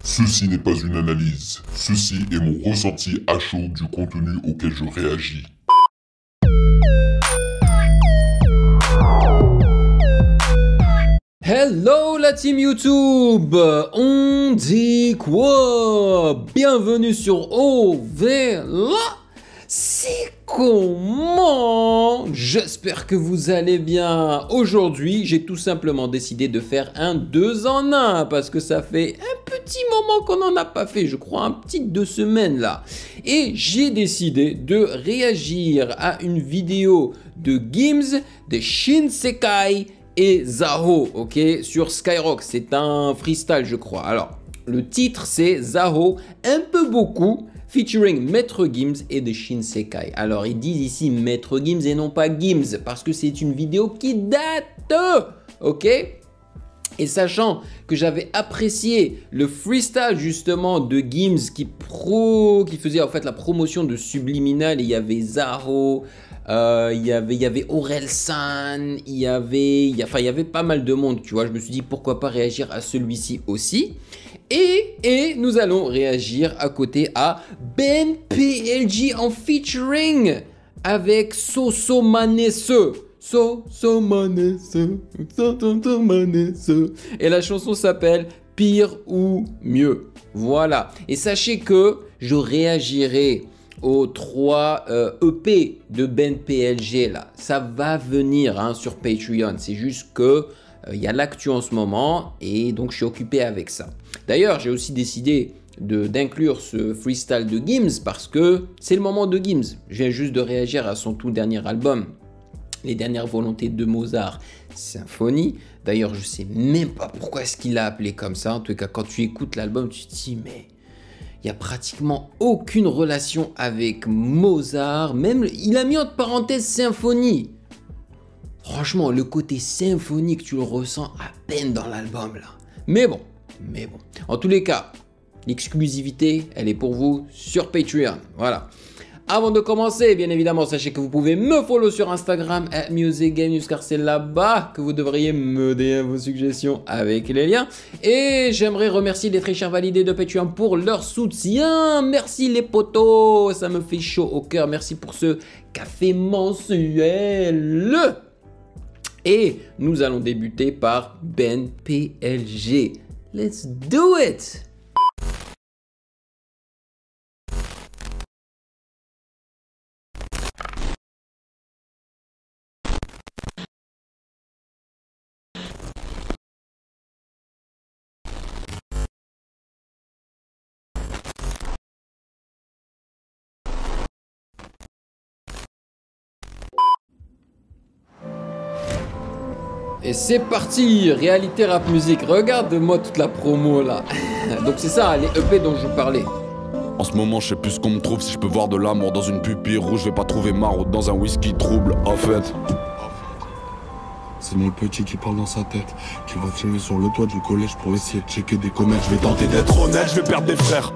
Ceci n'est pas une analyse, ceci est mon ressenti à chaud du contenu auquel je réagis. Hello la team YouTube, on dit quoi? Bienvenue sur OVLA. C'est comment? J'espère que vous allez bien. Aujourd'hui, j'ai tout simplement décidé de faire un 2 en 1 parce que ça fait un petit moment qu'on n'en a pas fait, je crois un petit 2 semaines là. Et j'ai décidé de réagir à une vidéo de Gims, de Shinsekai et Zaho, ok, sur Skyrock. C'est un freestyle, je crois. Alors, le titre, c'est Zaho, un peu beaucoup, featuring Maître Gims et de Shinsekai. Alors, ils disent ici Maître Gims et non pas Gims, parce que c'est une vidéo qui date, ok. Et sachant que j'avais apprécié le freestyle justement de Gims qui faisait en fait la promotion de Subliminal, et il y avait Zaho, il y avait Orelsan, il y avait pas mal de monde, tu vois. Je me suis dit pourquoi pas réagir à celui-ci aussi. Et nous allons réagir à côté à Ben PLG en featuring avec Soso Manesse. Et la chanson s'appelle Pire ou Mieux. Voilà. Et sachez que je réagirai aux 3 EP de Ben PLG là. Ça va venir hein, sur Patreon. C'est juste que il y a l'actu en ce moment et donc je suis occupé avec ça. D'ailleurs, j'ai aussi décidé d'inclure ce freestyle de Gims parce que c'est le moment de Gims. Je viens juste de réagir à son tout dernier album, Les Dernières Volontés de Mozart Symphonie. D'ailleurs, je sais même pas pourquoi est-ce qu'il l'a appelé comme ça. En tout cas, quand tu écoutes l'album, tu te dis mais il n'y a pratiquement aucune relation avec Mozart. Même, il a mis entre parenthèses symphonie. Franchement, le côté symphonique, tu le ressens à peine dans l'album là. Mais bon. En tous les cas, l'exclusivité, elle est pour vous sur Patreon. Voilà. Avant de commencer, bien évidemment, sachez que vous pouvez me follow sur Instagram @musicgamenews car c'est là-bas que vous devriez me donner vos suggestions avec les liens. Et j'aimerais remercier les très chers validés de Patreon pour leur soutien. Merci les potos, ça me fait chaud au cœur. Merci pour ce café mensuel. Et nous allons débuter par Ben PLG. Let's do it! Et c'est parti, réalité rap musique. Regarde-moi toute la promo là. Donc c'est ça, les EP dont je vous parlais. En ce moment, je sais plus ce qu'on me trouve. Si je peux voir de l'amour dans une pupille rouge, je vais pas trouver ma route dans un whisky trouble. En fait, c'est mon petit qui parle dans sa tête, qui va fumer sur le toit du collège pour essayer de checker des comètes. Je vais tenter d'être honnête, je vais perdre des frères.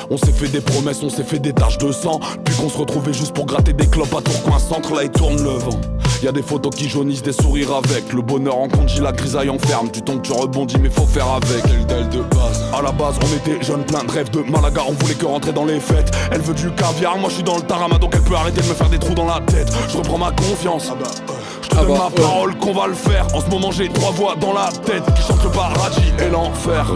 On s'est fait des promesses, on s'est fait des taches de sang. Puis qu'on se retrouvait juste pour gratter des clopes à Tourcoing Centre. Là il tourne le vent. Y'a des photos qui jaunissent, des sourires avec. Le bonheur en congé, la grisaille enferme. Tu tombes, tu rebondis, mais faut faire avec. Tel de base. À la base, on était jeunes, plein de rêves de Malaga. On voulait que rentrer dans les fêtes. Elle veut du caviar, moi je suis dans le tarama. Donc elle peut arrêter de me faire des trous dans la tête. Je reprends ma confiance. Je te donne ma parole qu'on va le faire. En ce moment j'ai 3 voix dans la tête qui chantent le paradis et l'enfer.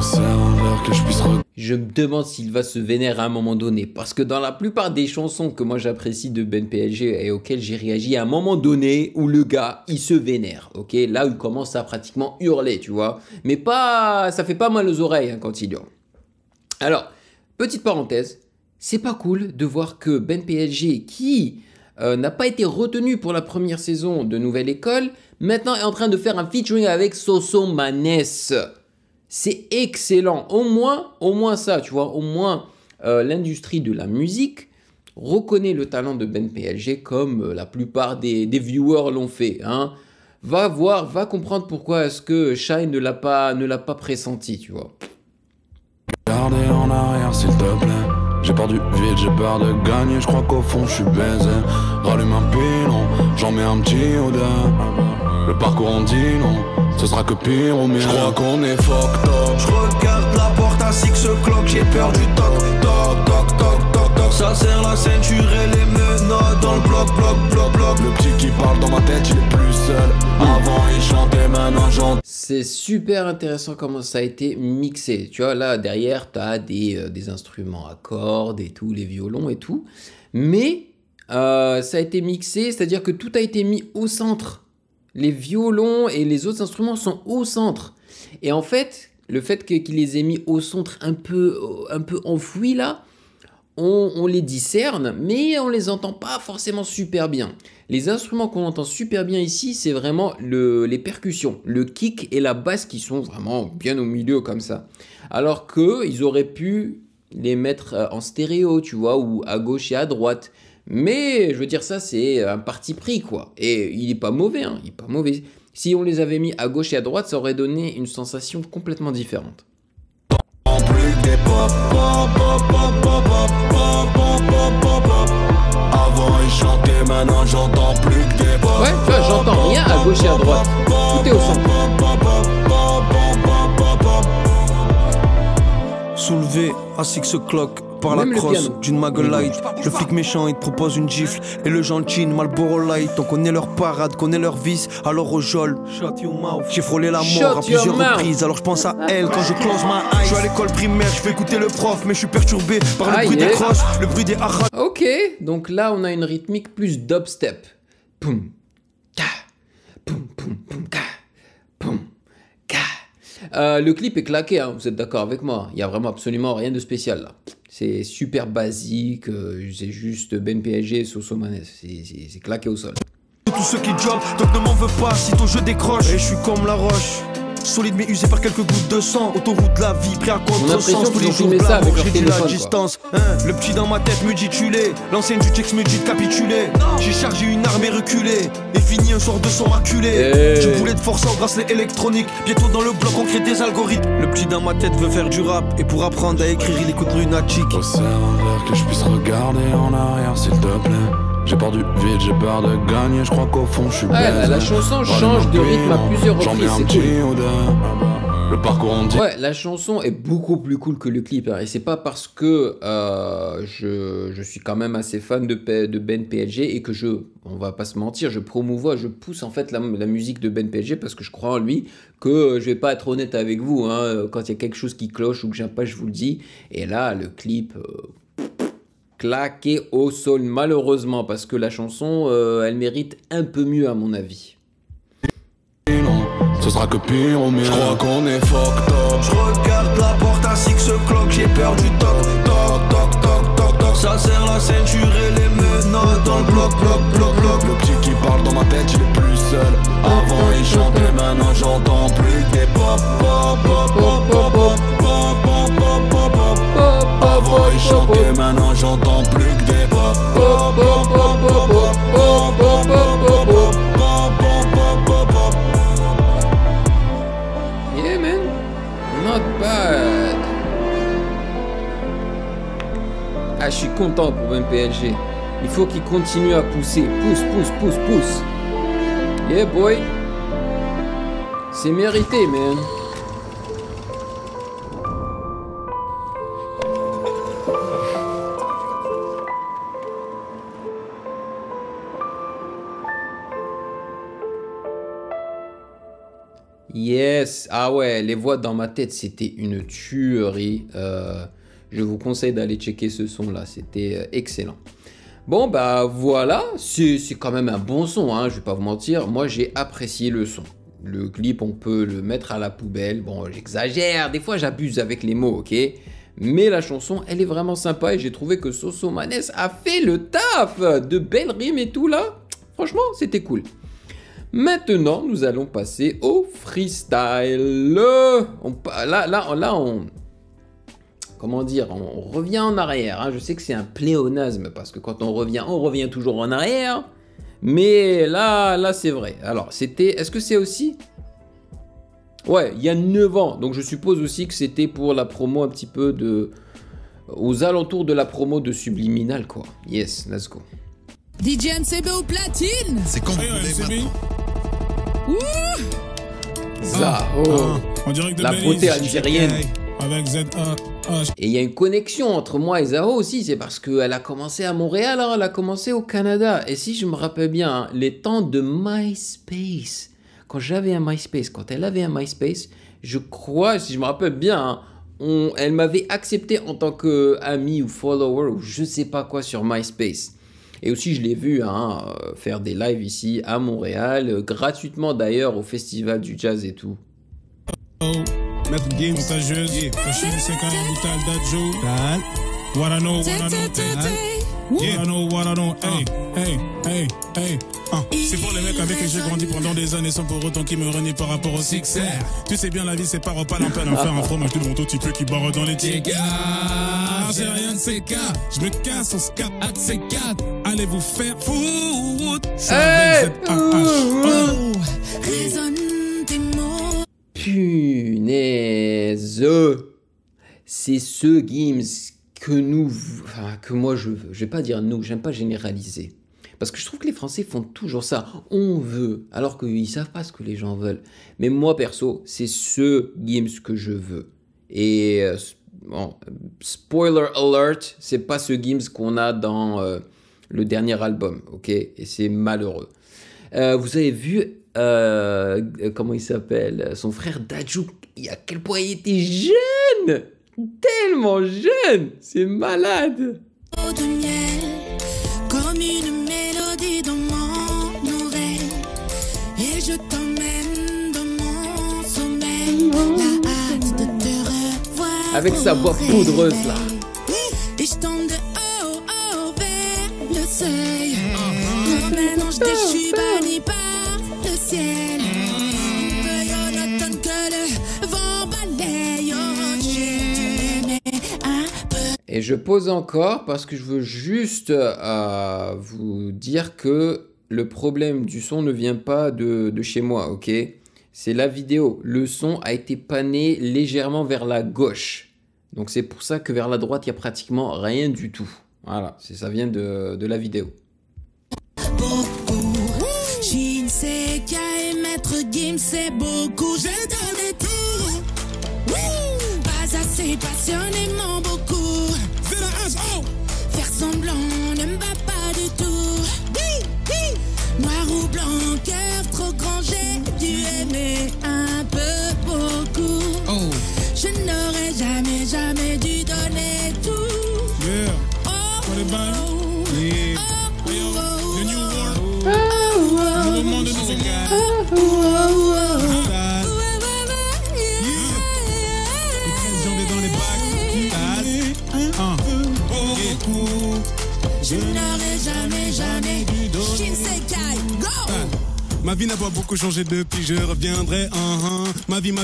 Je me demande s'il va se vénérer à un moment donné. Parce que dans la plupart des chansons que moi j'apprécie de Ben PLG et auxquelles j'ai réagi, à un moment donné où le gars il se vénère, ok. Là où il commence à pratiquement hurler, tu vois. Mais pas, ça fait pas mal aux oreilles hein, quand il hurle. Alors, petite parenthèse, c'est pas cool de voir que Ben PLG qui n'a pas été retenu pour la première saison de Nouvelle École, maintenant est en train de faire un featuring avec Soso Manesse. C'est excellent, au moins ça, tu vois, au moins l'industrie de la musique reconnaît le talent de Ben PLG comme la plupart des viewers l'ont fait. Hein. Va voir, va comprendre pourquoi est-ce que Shine ne l'a pas pressenti, tu vois. Regardez en arrière s'il te plaît. J'ai peur du vide, j'ai peur de gagner, je crois qu'au fond je suis baisé. Rallume un pilon, j'en mets un petit odeur. Le parcours on dit non, ce sera que pire au mieux. Je crois qu'on est fucked up. Je regarde la porte ainsi que ce peur du toc, toc, toc, toc, toc, toc. Ça serre la ceinture et les menottes dans le bloc, bloc, bloc, bloc. Le petit qui parle dans ma tête, il est plus seul. Avant il chantait, maintenant j'entends. C'est super intéressant comment ça a été mixé. Tu vois, là, derrière, tu as des instruments à cordes et tout, les violons et tout. Mais ça a été mixé, c'est-à-dire que tout a été mis au centre. Les violons et les autres instruments sont au centre. Et en fait, le fait qu'il les ait mis au centre un peu enfouis là, on les discerne, mais on les entend pas forcément super bien. Les instruments qu'on entend super bien ici, c'est vraiment les percussions, le kick et la basse qui sont vraiment bien au milieu comme ça. Alors qu'ils auraient pu les mettre en stéréo, tu vois, ou à gauche et à droite. Mais je veux dire, ça c'est un parti pris quoi. Et il est pas mauvais, hein, il est pas mauvais. Si on les avait mis à gauche et à droite, ça aurait donné une sensation complètement différente. Avant il chantait, maintenant j'entends plus que des pop. Ouais, tu vois, j'entends rien à gauche et à droite. Tout est au centre. Soulevé à 6 o'clock par Même la le crosse piano. d'une Maglite. Le flic méchant il te propose une gifle. Et le gentil une Marlboro Light. On connaît leur parade, connaît leur vice. Alors au jol, j'ai frôlé la Shut mort à plusieurs your mouth. reprises. Alors je pense à elle quand je close ma eye. Je suis à l'école primaire, je fais écouter le prof. Mais je suis perturbé par le Aïe, bruit des eh. crosses, le bruit des haras. Ok, donc là on a une rythmique plus dubstep. Poum, ka, poum, poum, poum, ka, poum, ka. Le clip est claqué, hein, vous êtes d'accord avec moi? Il y a vraiment absolument rien de spécial là. C'est super basique, c'est juste Ben PLG et Soso Manes. C'est claqué au sol. Tous ceux qui job, donc ne m'en veux pas si ton jeu décroche. Et je suis comme la roche. Solide mais usé par quelques gouttes de sang. Autoroute de la vie, prêt à l'impression contresens. Tous qu'ils les ont jours filmé ça avec glamour, leur j'ai dit téléphone, la quoi. distance. Le petit dans ma tête me dit tu l'es. L'ancienne du Chex me dit de capituler. J'ai chargé une arme et reculé. Et fini un soir de sang maculé. Hey. Je voulais de force en bracelet électronique. Bientôt dans le bloc on crée des algorithmes. Le petit dans ma tête veut faire du rap. Et pour apprendre à écrire il écoute Lunatic. Serre un verre que je puisse regarder en arrière s'il te plaît. J'ai peur du vide, j'ai peur de gagner, je crois qu'au fond je suis Ouais, baisé. la chanson change de rythme à plusieurs J'en mets reprises, un c'est petit cool. ou deux. Le parcours on dit. Ouais, la chanson est beaucoup plus cool que le clip. Hein, et c'est pas parce que je suis quand même assez fan de Ben PLG et que on va pas se mentir, je promouvois, je pousse en fait la musique de Ben PLG parce que je crois en lui, que je vais pas être honnête avec vous. Hein, quand il y a quelque chose qui cloche ou que j'aime pas, je vous le dis. Et là, le clip... claqué au sol, malheureusement, parce que la chanson, elle mérite un peu mieux à mon avis. Ce sera que pire au mieux. Je crois qu'on est fucked up. Je regarde la porte à 6 o'clock. J'ai peur du toc, toc, toc, toc, toc, toc. Ça serre la ceinture et les menottes dans le bloc, bloc, bloc, bloc. Le petit qui parle dans ma tête, il est plus seul. Avant il chantait, maintenant j'entends plus que des pop, pop, pop, pop, pop, pop, pop, pop, pop, pop, pop. Avant il chantait, maintenant j'entends plus que des pop, pop, pop, pop, pop, pop, pop, pop, pop, pop, pop. Yeah, man. Not bad. Ah, je suis content pour Ben PLG. Il faut qu'il continue à pousser. Pousse, pousse, pousse, pousse. Yeah, boy. C'est mérité, man. Yes, ah ouais, les voix dans ma tête, c'était une tuerie. Je vous conseille d'aller checker ce son-là, c'était excellent. Bon, bah voilà, c'est quand même un bon son, hein, je vais pas vous mentir. Moi, j'ai apprécié le son. Le clip, on peut le mettre à la poubelle. Bon, j'exagère, des fois j'abuse avec les mots, ok? Mais la chanson, elle est vraiment sympa et j'ai trouvé que Soso Manes a fait le taf. De belles rimes et tout là. Franchement, c'était cool. Maintenant, nous allons passer au freestyle. Comment dire, on revient en arrière. Hein. Je sais que c'est un pléonasme parce que quand on revient toujours en arrière. Mais là c'est vrai. Alors, est-ce que c'est aussi... Ouais, il y a 9 ans. Donc, je suppose aussi que c'était pour la promo un petit peu aux alentours de la promo de Subliminal, quoi. Yes, let's go. DJ NCB au platine. C'est quand vous voulez maintenant. Ouh. Ça, oh. En direct de La Belize, beauté algérienne. JK. avec ZA. Et il y a une connexion entre moi et Zaho aussi, c'est parce qu'elle a commencé à Montréal, hein, elle a commencé au Canada. Et si je me rappelle bien, hein, les temps de MySpace, quand j'avais un MySpace, quand elle avait un MySpace, je crois, si je me rappelle bien, hein, elle m'avait accepté en tant qu'ami ou follower ou je sais pas quoi sur MySpace. Et aussi, je l'ai vu hein, faire des lives ici à Montréal, gratuitement d'ailleurs au festival du jazz et tout. Maître Games, contagieuse, Machine, c'est quand même brutal, Dadjo. What I know, what I know, hey. C'est pour les mecs avec qui j'ai grandi pendant des années sans pour autant qu'ils me renient par rapport au succès. Tu sais bien, la vie c'est pas repas l'empêne à faire un fromage de mon petit peu qui barre dans les tigas. J'ai rien de ces cas, je me casse, on se capte à ces quatre. Allez vous faire foutre. Résonne tes mots. Punaise. C'est ce Gims que que moi je veux. Je vais pas dire nous, j'aime pas généraliser. Parce que je trouve que les Français font toujours ça. On veut, alors qu'ils savent pas ce que les gens veulent. Mais moi, perso, c'est ce Gims que je veux. Et, bon, spoiler alert, c'est pas ce Gims qu'on a dans le dernier album, ok? Et c'est malheureux. Vous avez vu, comment il s'appelle? Son frère Dadju, à quel point il était jeune! Tellement jeune! C'est malade! De miel, comme une mélodie dans mon oreille, et je t'emmène dans mon sommeil, la hâte de te revoir. Avec sa voix poudreuse là. Et je tombe de haut vers le seuil, comme un ange déchu banni par le ciel. Feuille en automne que le vent balaye, oh, j'ai aimé un peu. Et je pose encore parce que je veux juste vous dire que le problème du son ne vient pas de chez moi, ok? C'est la vidéo. Le son a été pané légèrement vers la gauche. Donc c'est pour ça que vers la droite, il n'y a pratiquement rien du tout. Voilà, ça vient de la vidéo. Beaucoup, Shinsekai et Maître Gims, c'est beaucoup. J'ai donné tout. Pas assez passionnément beaucoup. Faire semblant ne me va pas du tout. Noir ou blanc, cœur trop grand, j'ai dû aimer un peu beaucoup. Je n'aurais jamais dû donner tout. Yeah. What about? Yeah. The new world. Le mouvement de nos Je n'aurais jamais dû Shinsekai, go! Ma vie n'a pas beaucoup changé depuis, je reviendrai. Ma vie n'a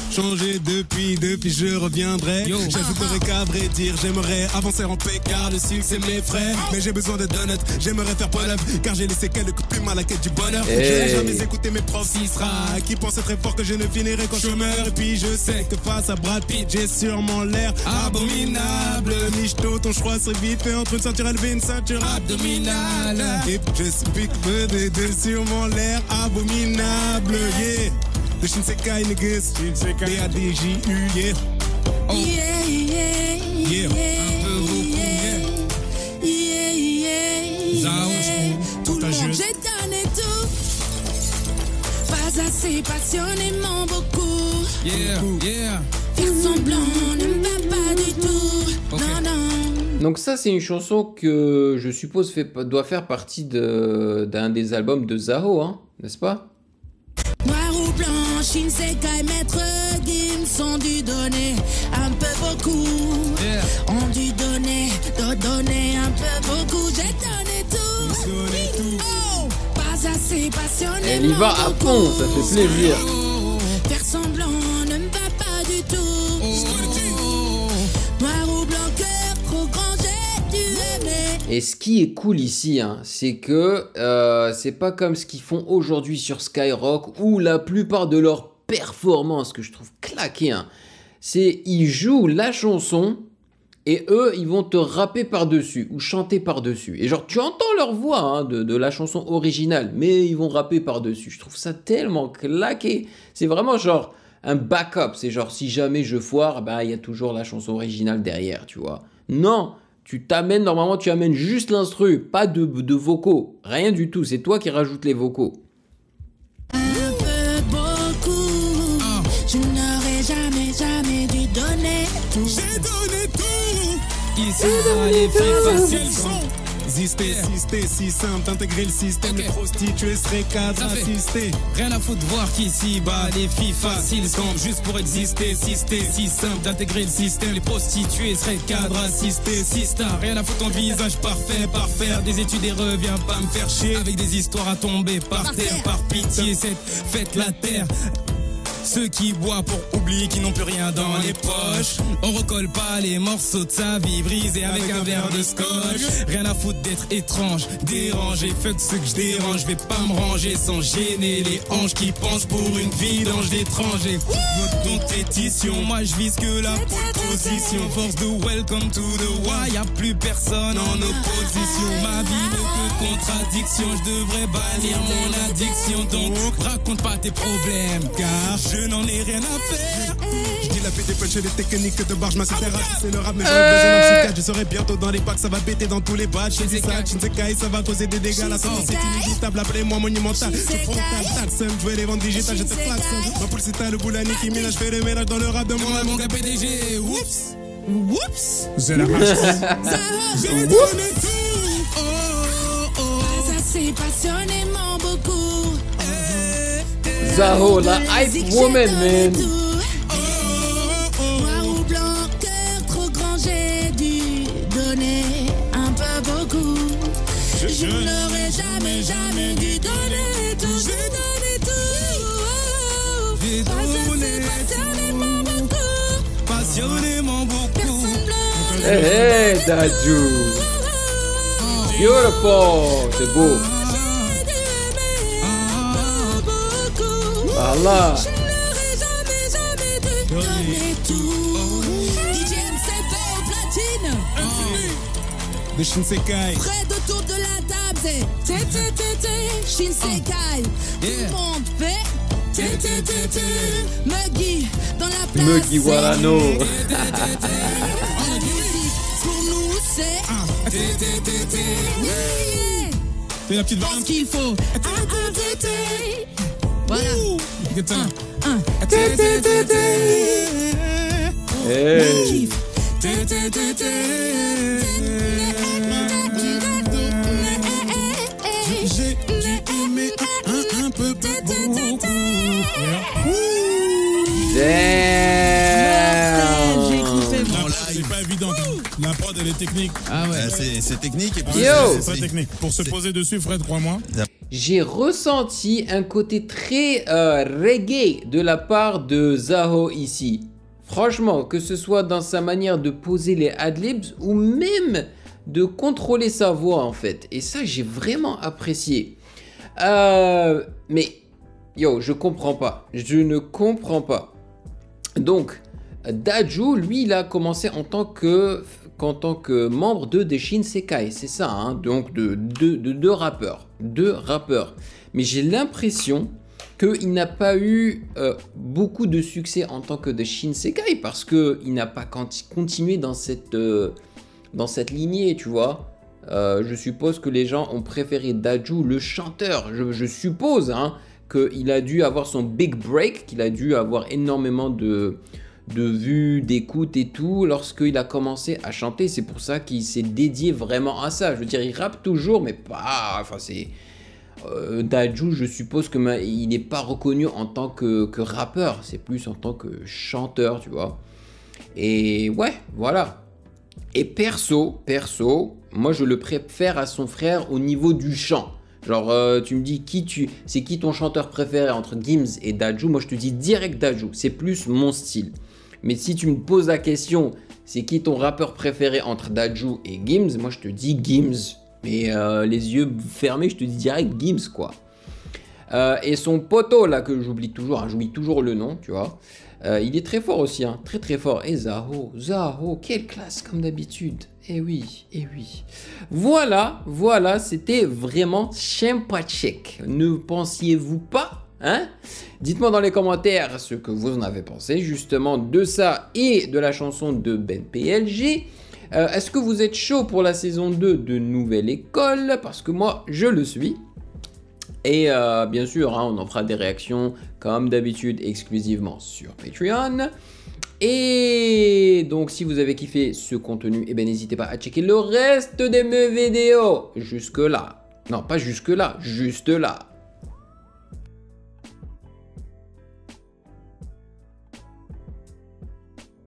changé depuis je reviendrai. J'ajouterai qu'à vrai dire, j'aimerais avancer en paix car le succès m'effraie. Mais j'ai besoin de donuts, j'aimerais faire preuve car j'ai laissé quelques plumes à la quête du bonheur. Je n'ai jamais écouté mes profs Isra qui pensaient très fort que je ne finirai quand je meurs. Et puis je sais que face à Brad Pitt, j'ai sûrement l'air abominable. Michto, ton choix serait vite fait entre une ceinture élevée et une ceinture abdominale. Et je speak de sûrement l'air abominable, yeah. De Shinsekai niggas, D-A-D-J-U, yeah. Oh, yeah, un peu beaucoup, yeah. Zao, Tout le monde, j'ai donné tout. Pas assez passionnément beaucoup. Yeah. Faire semblant ne me va pas du tout. Okay. Non. Donc ça, c'est une chanson que je suppose doit faire partie d'un des albums de Zaho, hein, n'est-ce pas? Noir ou blanc, Shinsekai, Maître Gims ont dû donner un peu beaucoup. Ont dû donner un peu beaucoup. J'ai donné tout. Oh, pas assez passionnément. Elle y va à fond, ça fait plaisir. Faire semblant ne me va pas du tout. Noir ou blanc, cœur trop grand, j'ai dû aimer. Et ce qui est cool ici, hein, c'est que c'est pas comme ce qu'ils font aujourd'hui sur Skyrock où la plupart de leurs performances, que je trouve claquées, hein, c'est ils jouent la chanson et eux, ils vont te rapper par-dessus ou chanter par-dessus. Et genre, tu entends leur voix hein, de la chanson originale, mais ils vont rapper par-dessus. Je trouve ça tellement claqué. C'est vraiment genre, un backup. C'est genre, si jamais je foire, bah, il y a toujours la chanson originale derrière, tu vois. Non, normalement, tu amènes juste l'instru, pas de vocaux. Rien du tout, c'est toi qui rajoutes les vocaux. Un peu beaucoup, je n'aurais jamais dû donner tout. J'ai donné tout. Ici, les filles faciles sont Exister, si simple d'intégrer le système. Les prostituées seraient cadres assistés. Rien à foutre de voir qu'ici bas les filles faciles sont juste pour exister. Si simple d'intégrer le système. Les prostituées seraient cadres assistés. Si star, rien à foutre ton visage parfait. Par faire des études et reviens pas me faire chier avec des histoires à tomber par terre. Par pitié, faites la terre. Ceux qui boivent pour oublier qu'ils n'ont plus rien dans les poches. On recolle pas les morceaux de sa vie brisés avec un verre de scotch. Rien à foutre d'être étrange, dérangé. Fuck ceux que je dérange, je vais pas me ranger sans gêner les hanches qui penchent pour une vie d'ange d'étranger. Votre compétition, moi je vise que la pole position. Force de welcome to the why, y'a plus personne en opposition. Ma vie n'est que contradiction, je devrais bannir mon addiction. Donc raconte pas tes problèmes, car je n'en ai rien à faire. Je dis la pété punch et les techniques de barge, ma c'est le rap, mais j'aurais besoin d'un psychiatre. Je serai bientôt dans les packs, ça va péter dans tous les badges. Shinsekai, ça va causer des dégâts. La sortie c'est inévitable, appelez-moi monumental. Je frontal, taxum, je vais les vendre digitales, je te klaxon. Ma poule c'est t'as le boulani qui ménage, je fais le ménage dans le rap de mon gars PDG. Oups, oups, j'ai la rage. J'ai donné tout. Ça c'est passionnément beaucoup. Zaho, la hype woman, man. Noir ou blanc, cœur trop grand, j'ai dû donner un peu beaucoup. Je n'aurais jamais dû donner tout. J'ai donné tout. J'ai donné passionnément beaucoup. Passionnément beaucoup. Hey, Dadju. Beautiful. C'est beau. Voilà. Je n'aurais jamais dû donner tout. DJ MC au platine. De Shinsekai. Près de tour de la table, c'est Shinsekai. Tout le monde fait Muggy dans la place. Muggy Warano. Pour nous c'est C'est la petite Pense variante. qu'il faut voilà. Hey. J'ai aimé un peu beaucoup. Damn. J'ai écouté Non, là, c'est pas évident. La prod, elle est technique. Ah ouais, c'est technique et puis Yo. C'est très technique. Pour se poser dessus, Fred, crois-moi. J'ai ressenti un côté très reggae de la part de Zaho ici. Franchement, que ce soit dans sa manière de poser les adlibs ou même de contrôler sa voix en fait. Et ça, j'ai vraiment apprécié. Mais, yo, je comprends pas. Je ne comprends pas. Donc, Dadju, lui, il a commencé en tant que membre de Shinsekai, c'est ça, hein, donc de deux rappeurs. Mais j'ai l'impression qu'il n'a pas eu beaucoup de succès en tant que de Shinsekai parce qu'il n'a pas continué dans cette lignée, tu vois. Je suppose que les gens ont préféré Dadju, le chanteur. Je suppose hein, qu'il a dû avoir son big break, qu'il a dû avoir énormément de vues, d'écoutes et tout lorsqu'il a commencé à chanter. C'est pour ça qu'il s'est dédié vraiment à ça. Je veux dire, il rappe toujours, mais pas... Enfin, c'est... Dadju, je suppose qu'il n'est pas reconnu en tant que rappeur. C'est plus en tant que chanteur, tu vois. Et ouais, voilà. Et perso, moi je le préfère à son frère au niveau du chant. Genre, tu me dis c'est qui ton chanteur préféré entre Gims et Dadju? Moi je te dis direct Dadju, c'est plus mon style. Mais si tu me poses la question, c'est qui ton rappeur préféré entre Dadju et Gims? Moi je te dis Gims. Mais les yeux fermés, je te dis direct Gims quoi. Et son poteau là que j'oublie toujours, hein, j'oublie toujours le nom, tu vois. Il est très fort aussi, hein, très fort. Et Zaho, quelle classe comme d'habitude. Eh oui. Voilà, c'était vraiment sympathique. Ne pensiez-vous pas? Hein? Dites-moi dans les commentaires ce que vous en avez pensé justement de ça et de la chanson de Ben PLG. Est-ce que vous êtes chaud pour la saison 2 de Nouvelle École? Parce que moi, je le suis. Et bien sûr, hein, on en fera des réactions comme d'habitude exclusivement sur Patreon. Et donc si vous avez kiffé ce contenu, eh ben, n'hésitez pas à checker le reste de mes vidéos jusque là. Non, pas jusque là, juste là.